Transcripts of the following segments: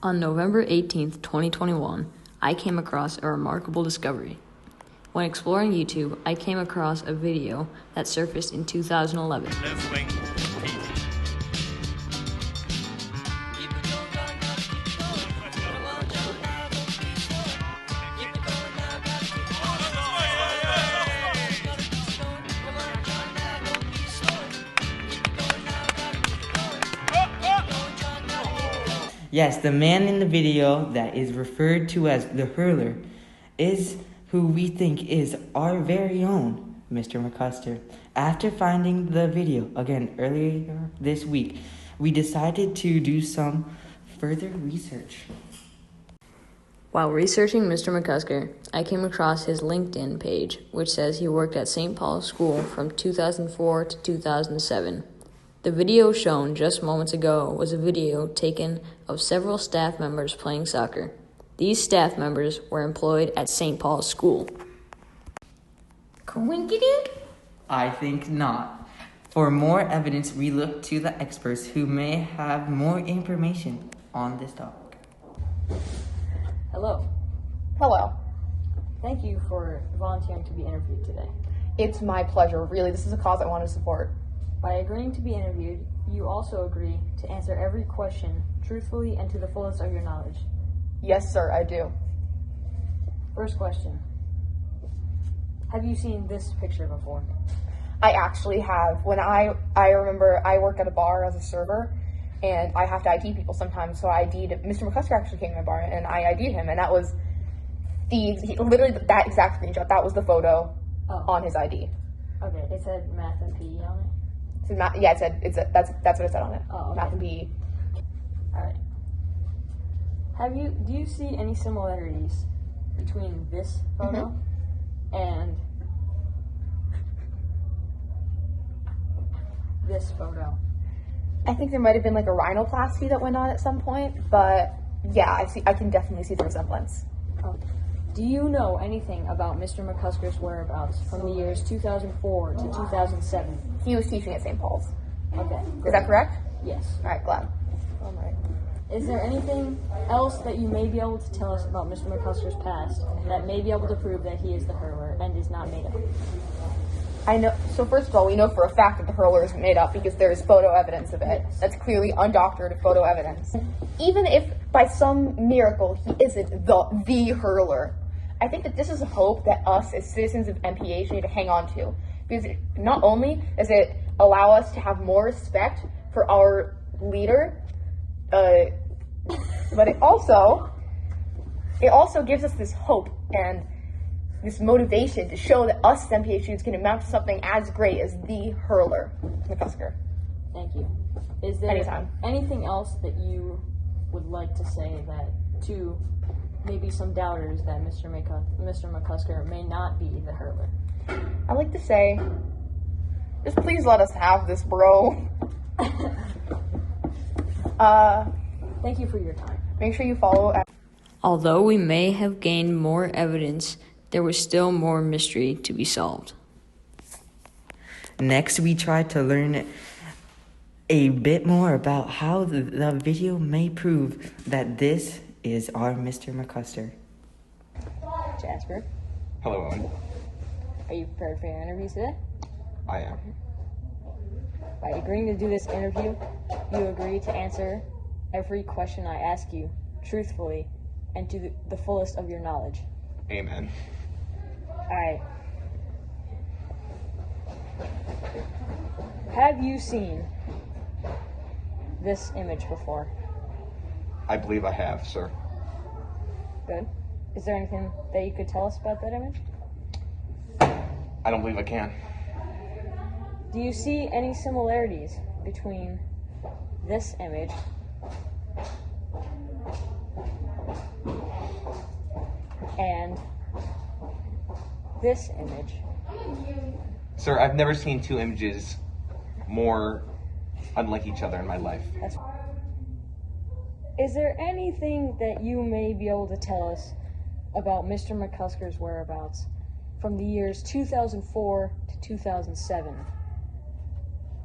On November 18th, 2021, I came across a remarkable discovery. When exploring YouTube, I came across a video that surfaced in 2011. Left wing, keep. Yes, the man in the video that is referred to as the Hurler is who we think is our very own Mr. McCusker. After finding the video again earlier this week, we decided to do some further research. While researching Mr. McCusker, I came across his LinkedIn page, which says he worked at St. Paul's School from 2004 to 2007. The video shown just moments ago was a video taken of several staff members playing soccer. These staff members were employed at St. Paul's School. Coincidence? I think not. For more evidence, we look to the experts who may have more information on this topic. Hello. Hello. Thank you for volunteering to be interviewed today. It's my pleasure. Really, this is a cause I want to support. By agreeing to be interviewed, you also agree to answer every question truthfully and to the fullest of your knowledge. Yes, sir, I do. First question. Have you seen this picture before? I actually have. When I remember I work at a bar as a server, and I have to ID people sometimes, so I ID'd, Mr. McCusker actually came to my bar, and I ID'd him, and that was literally that exact screenshot. That was the photo on his ID. Okay, it said math and PE on it? So that's what it said on it. Oh, okay. Math and PE. Alright. Do you see any similarities between this photo and this photo? I think there might have been like a rhinoplasty that went on at some point, but yeah, I can definitely see the resemblance. Do you know anything about Mr. McCusker's whereabouts from the years 2004 to 2007? He was teaching at St. Paul's. Okay. Is that correct? Yes. All right, glad. All right. Is there anything else that you may be able to tell us about Mr. McCusker's past that may be able to prove that he is the hurler and is not made up? I know. So first of all, we know for a fact that the hurler isn't made up because there is photo evidence of it. Yes. That's clearly undoctored photo evidence. Even if by some miracle he isn't the hurler, I think that this is a hope that us as citizens of MPH need to hang on to, because not only does it allow us to have more respect for our leader, but it also gives us this hope and this motivation to show that us as MPH students can amount to something as great as the hurler, McCusker. Thank you. Is there Anytime. anything else that you would like to say that to maybe some doubters that Mr. McCusker may not be the hurler? I like to say, just please let us have this, bro. Thank you for your time. Make sure you follow. Although we may have gained more evidence, there was still more mystery to be solved. Next, we tried to learn a bit more about how the video may prove that this is our Mr. McCusker. Jasper, Hello, Owen. are you prepared for your interview today? I am. By agreeing to do this interview, you agree to answer every question I ask you truthfully and to the fullest of your knowledge. Amen. Alright. Have you seen this image before? I believe I have, sir. Good. Is there anything that you could tell us about that image? I don't believe I can. Do you see any similarities between this image and this image? Sir, I've never seen two images more unlike each other in my life. Is there anything that you may be able to tell us about Mr. McCusker's whereabouts from the years 2004 to 2007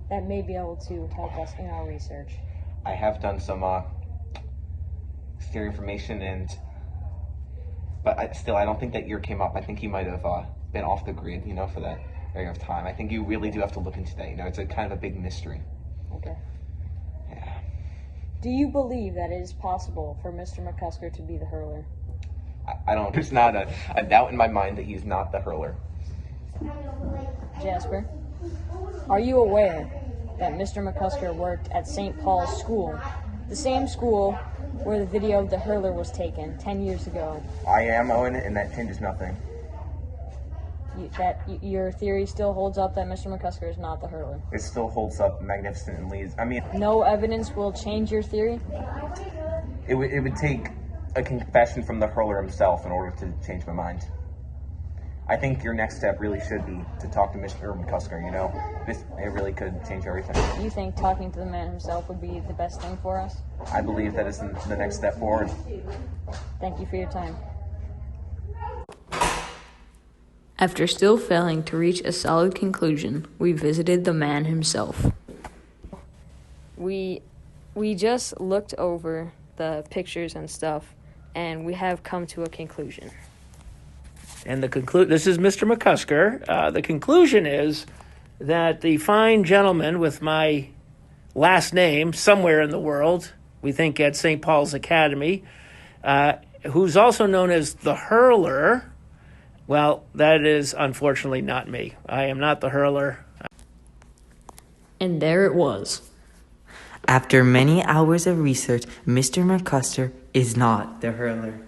that may be able to help us in our research? I have done some scary information, but I don't think that year came up. I think he might have been off the grid, for that area of time. I think you really do have to look into that. It's a kind of a big mystery. Okay. Yeah. Do you believe that it is possible for Mr. McCusker to be the hurler? I don't. There's not a doubt in my mind that he's not the hurler. Jasper, are you aware that Mr. McCusker worked at St. Paul's School, the same school where the video of the hurler was taken 10 years ago? I am, Owen, and that changes nothing. Your theory still holds up that Mr. McCusker is not the hurler? It still holds up magnificently. I mean, no evidence will change your theory? It would take a confession from the hurler himself in order to change my mind. I think your next step really should be to talk to Mr. McCusker, it really could change everything. You think talking to the man himself would be the best thing for us? I believe that is the next step forward. Thank you for your time. After still failing to reach a solid conclusion, we visited the man himself. We just looked over the pictures and stuff, and we have come to a conclusion. And this is Mr. McCusker. The conclusion is that the fine gentleman with my last name somewhere in the world, we think at St. Paul's Academy, who's also known as the hurler, well, that is unfortunately not me. I am not the hurler. And there it was. After many hours of research, Mr. McCusker is not the hurler.